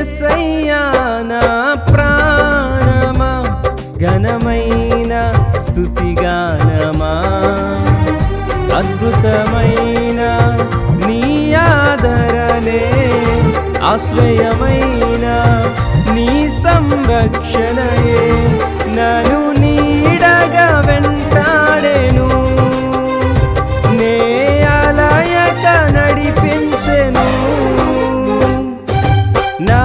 యేసయ్యా నా ప్రాణమా ఘనమైన స్తుతిగానమా అద్భుతమైన నీ ఆదరణే ఆశ్రయమైన నీ సంరక్షణయే నన్ను నీడగా వెంటాడెను నే అలయక నడిపించెను నా